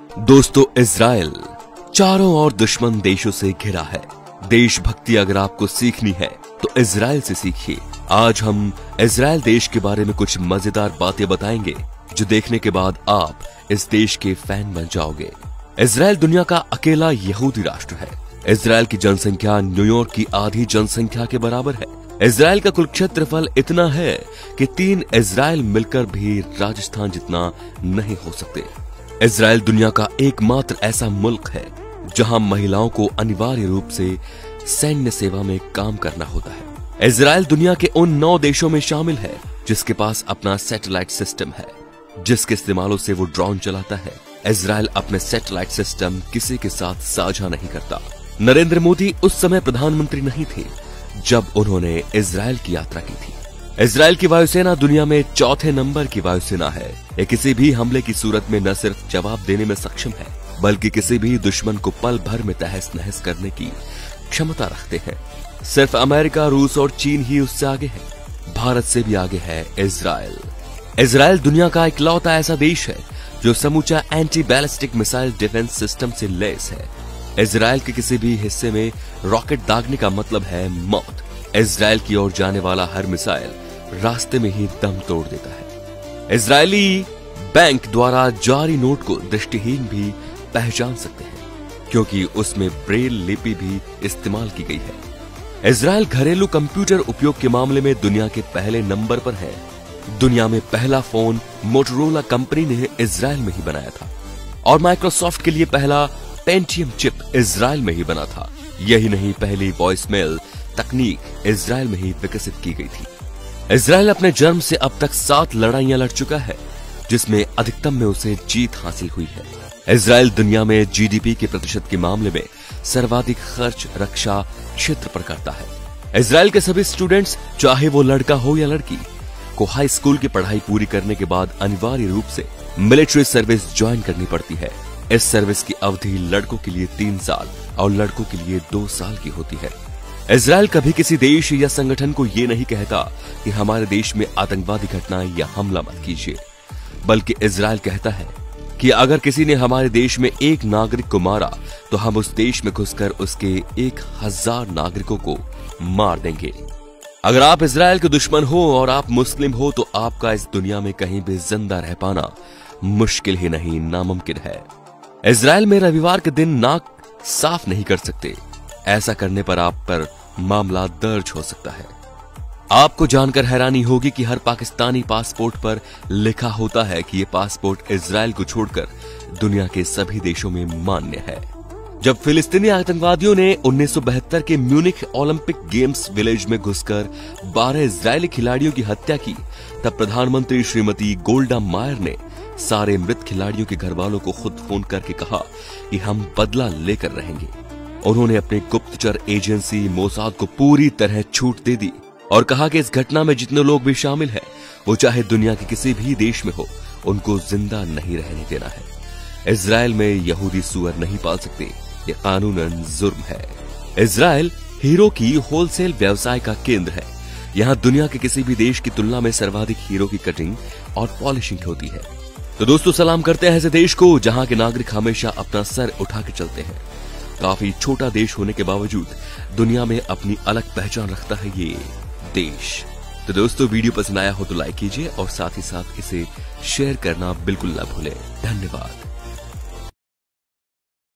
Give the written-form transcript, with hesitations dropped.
दोस्तों, इजराइल चारों ओर दुश्मन देशों से घिरा है। देशभक्ति अगर आपको सीखनी है तो इजराइल से सीखिए। आज हम इजराइल देश के बारे में कुछ मजेदार बातें बताएंगे जो देखने के बाद आप इस देश के फैन बन जाओगे। इजराइल दुनिया का अकेला यहूदी राष्ट्र है। इजराइल की जनसंख्या न्यूयॉर्क की आधी जनसंख्या के बराबर है। इजराइल का कुल क्षेत्रफल इतना है कि 3 इजराइल मिलकर भी राजस्थान जितना नहीं हो सकते। इजराइल दुनिया का एकमात्र ऐसा मुल्क है जहां महिलाओं को अनिवार्य रूप से सैन्य सेवा में काम करना होता है। इजराइल दुनिया के उन 9 देशों में शामिल है जिसके पास अपना सैटेलाइट सिस्टम है, जिसके इस्तेमालों से वो ड्रोन चलाता है। इजराइल अपने सैटेलाइट सिस्टम किसी के साथ साझा नहीं करता। नरेंद्र मोदी उस समय प्रधानमंत्री नहीं थे जब उन्होंने इजराइल की यात्रा की थी। इजराइल की वायुसेना दुनिया में 4थे नंबर की वायुसेना है। ये किसी भी हमले की सूरत में न सिर्फ जवाब देने में सक्षम है, बल्कि किसी भी दुश्मन को पल भर में तहस नहस करने की क्षमता रखते हैं। सिर्फ अमेरिका, रूस और चीन ही उससे आगे है। भारत से भी आगे है इजराइल। इजराइल दुनिया का इकलौता ऐसा देश है जो समूचा anti ballistic missile defence system से लैस है। इजराइल के किसी भी हिस्से में रॉकेट दागने का मतलब है मौत। इजराइल की ओर जाने वाला हर मिसाइल रास्ते में ही दम तोड़ देता है। इजरायली बैंक द्वारा जारी नोट को दृष्टिहीन भी पहचान सकते हैं क्योंकि उसमें ब्रेल लिपि भी इस्तेमाल की गई है। इजराइल घरेलू कंप्यूटर उपयोग के मामले में दुनिया के पहले नंबर पर है। दुनिया में पहला फोन मोटोरोला कंपनी ने इजराइल में ही बनाया था और माइक्रोसॉफ्ट के लिए पहला पेंटियम चिप इजराइल में ही बना था। यही नहीं, पहली वॉइसमेल तकनीक इजराइल में ही विकसित की गई थी। इजराइल अपने जन्म से अब तक 7 लड़ाइयां लड़ चुका है, जिसमें अधिकतम में उसे जीत हासिल हुई है। इजराइल दुनिया में जीडीपी के प्रतिशत के मामले में सर्वाधिक खर्च रक्षा क्षेत्र पर करता है। इजराइल के सभी स्टूडेंट्स, चाहे वो लड़का हो या लड़की, को हाई स्कूल की पढ़ाई पूरी करने के बाद अनिवार्य रूप से मिलिट्री सर्विस ज्वाइन करनी पड़ती है। इस सर्विस की अवधि लड़कों के लिए 3 साल और लड़कों के लिए 2 साल की होती है। इजराइल कभी किसी देश या संगठन को ये नहीं कहता कि हमारे देश में आतंकवादी घटना या हमला मत कीजिए, बल्कि इजराइल कहता है कि अगर किसी ने हमारे देश में एक नागरिक को मारा तो हम उस देश में घुसकर उसके 1000 नागरिकों को मार देंगे। अगर आप इजराइल के दुश्मन हो और आप मुस्लिम हो तो आपका इस दुनिया में कहीं भी जिंदा रह पाना मुश्किल ही नहीं, नामुमकिन है। इजराइल में रविवार के दिन नाक साफ नहीं कर सकते। ऐसा करने पर आप पर मामला दर्ज हो सकता है। आपको जानकर हैरानी होगी कि हर पाकिस्तानी पासपोर्ट पर लिखा होता है कि ये पासपोर्ट इजराइल को छोड़कर दुनिया के सभी देशों में मान्य है। जब फिलिस्तीनी आतंकवादियों ने 1972 के म्यूनिख ओलंपिक गेम्स विलेज में घुसकर 12 इजरायली खिलाड़ियों की हत्या की, तब प्रधानमंत्री श्रीमती गोल्डा मायर ने सारे मृत खिलाड़ियों के घर वालों को खुद फोन करके कहा कि हम बदला लेकर रहेंगे। उन्होंने अपने गुप्तचर एजेंसी मोसाद को पूरी तरह छूट दे दी और कहा कि इस घटना में जितने लोग भी शामिल हैं, वो चाहे दुनिया के किसी भी देश में हो, उनको जिंदा नहीं रहने देना है। इजराइल में यहूदी सुअर नहीं पाल सकते, ये कानूनन जुर्म है। इजराइल हीरो की होलसेल व्यवसाय का केंद्र है। यहाँ दुनिया के किसी भी देश की तुलना में सर्वाधिक हीरो की कटिंग और पॉलिशिंग होती है। तो दोस्तों, सलाम करते हैं ऐसे देश को जहां के नागरिक हमेशा अपना सर उठा के चलते हैं। काफी छोटा देश होने के बावजूद दुनिया में अपनी अलग पहचान रखता है ये देश। तो दोस्तों, वीडियो पसंद आया हो तो लाइक कीजिए और साथ ही साथ इसे शेयर करना बिल्कुल न भूलें। धन्यवाद।